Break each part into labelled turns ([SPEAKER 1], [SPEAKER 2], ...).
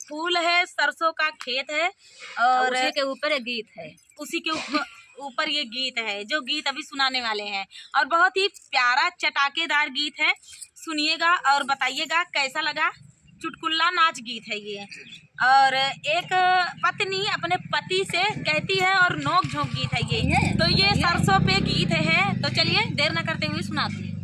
[SPEAKER 1] फूल है, सरसों का खेत है और
[SPEAKER 2] उसी के ऊपर एक गीत है।
[SPEAKER 1] उसी के ऊपर ये गीत है जो गीत अभी सुनाने वाले हैं और बहुत ही प्यारा चटाकेदार गीत है। सुनिएगा और बताइएगा कैसा लगा। चुटकुला नाच गीत है ये। और एक पत्नी अपने पति से कहती है और नोक झोंक गीत है ये। तो ये सरसों पे गीत है। तो चलिए देर न करते हुए सुनाते हैं।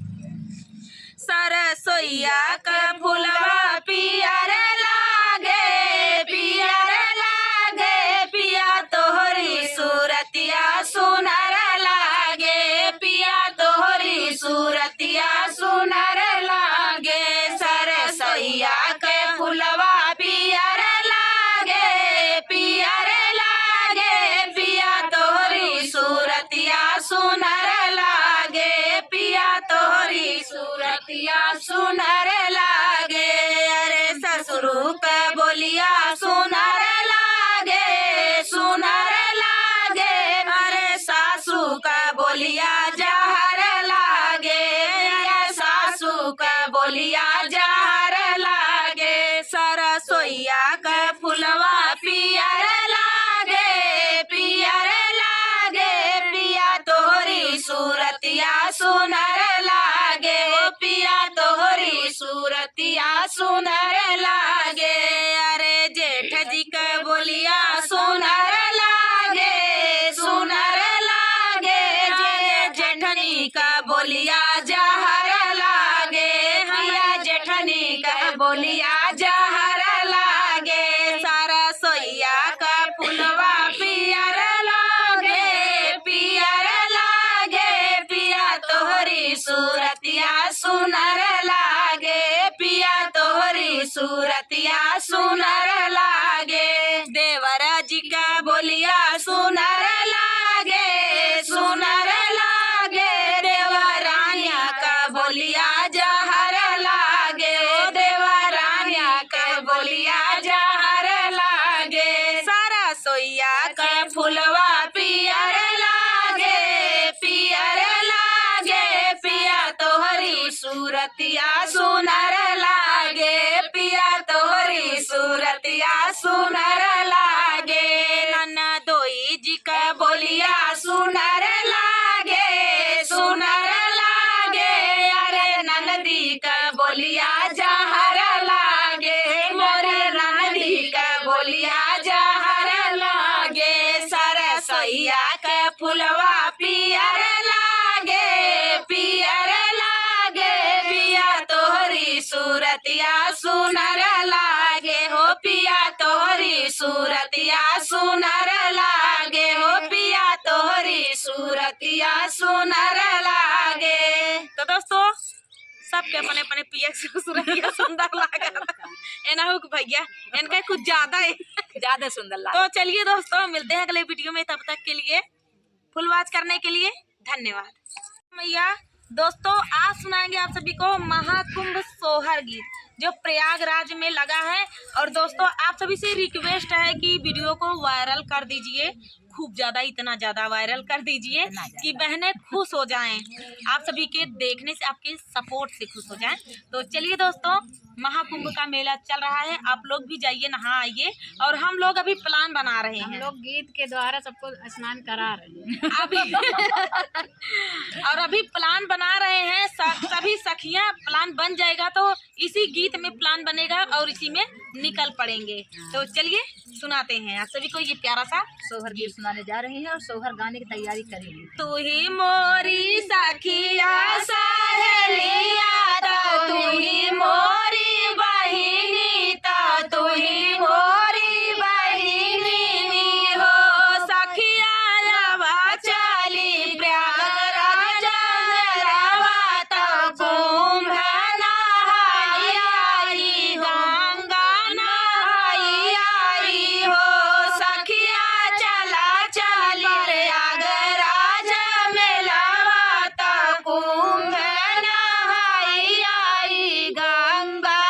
[SPEAKER 1] सरसोईया का फुलवा पियर लागे, पियर लागे, पिया तोहरी सूरतिया सुनर लागे, पिया तोहरी सूरतिया सुनर लागे। सरसोईया के फुलवा पियर लागे, पियर लागे, पिया तोहरी सूरतिया सुनर लागे, पिया तोहरी सूरतिया सुनर लागे। अरे ससुरु का बोलिया सुनर लागे, सुनर लागे, अरे सासू का बोलिया जहर लागे, अरे सासू का बोलिया जहर लागे। सरसोईया का फुलवा पियर लागे, पियर लागे, पिया तोहरी सूरतिया सुनर लागे, पिया तोहरी सूरतिया सुनर लागे। अरे जेठ जी का बोलिया सुनर लागे, सुनर लागे, जे जेठनी का बोलिया जहर लागे, हिया जेठनी का बोलिया जहर लागे। सरसोईया का फुलवा पियर लागे, पियर लागे, पिया तोहरी सूरतिया सुनर लागे, पिया तोहरी सूरतिया सुनर लागे। देवरा जी का बोलिया सुनर लागे, सुनर लागे, देवरानिया का बोलिया जहर लागे, देवरानिया का बोलिया जहर लागे। सरसोईया का फुलवा पियर लागे, पियर लागे, पिया तोहरी सूरतिया सुनर लागे, पिया तोहरी सूरतिया सुनर लागे। ननदोई जी का बोलिया सुनर लागे, सुनर लागे, अरे ननदी का बोलिया जहर लागे, मोरे ननदी का बोलिया जहर लागे। सरसोईया का फुलवा पियर लागे, पियर लागे, पिया तोहरी सूरतिया सुनर लागे, हो पिया तोहरी सूरतिया सुनर लागे, हो पिया तोहरी सूरतिया सुनर लागे। तो दोस्तों सबके अपने अपने पिया से सूरतिया सुंदर लगा एना भैया इनका कुछ ज्यादा सुंदर लगा। तो चलिए दोस्तों मिलते हैं अगले वीडियो में। तब तक के लिए फुल वॉच करने के लिए धन्यवाद। भैया दोस्तों आज सुनाएंगे आप सभी को महाकुंभ सोहर गीत जो प्रयागराज में लगा है। और दोस्तों आप सभी से रिक्वेस्ट है कि वीडियो को वायरल कर दीजिए, खूब ज्यादा, इतना ज्यादा वायरल कर दीजिए कि बहनें खुश हो जाएं, आप सभी के देखने से, आपके सपोर्ट से खुश हो जाएं। तो चलिए दोस्तों महाकुंभ का मेला चल रहा है, आप लोग भी जाइए, नहा आइए। और हम लोग अभी प्लान बना रहे हैं, हम लोग
[SPEAKER 2] गीत के द्वारा सबको स्नान करा रहे हैं
[SPEAKER 1] अभी और अभी प्लान बना रहे हैं सभी सखियां। प्लान बन जाएगा तो इसी गीत में प्लान बनेगा और इसी में निकल पड़ेंगे। तो चलिए सुनाते हैं आप सभी को ये प्यारा सा
[SPEAKER 2] सोहर गीत सुनाने जा रही हैं और सोहर गाने की तैयारी करेंगे।
[SPEAKER 1] तू ही मोरी सखिया सहेलिया, तू ही मोरी बहिनी, तू ही मोरी बहिनी हो। सखिया लवा चली प्रयागराज मेलवा, तो कुंभ नहाई आई, गंगा नहाई आई हो। सखिया चला चली प्रयागराज मेलवा, तो कुंभ नहाई आई, गंगा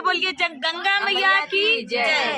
[SPEAKER 1] बोलिए गंगा मैया की जय।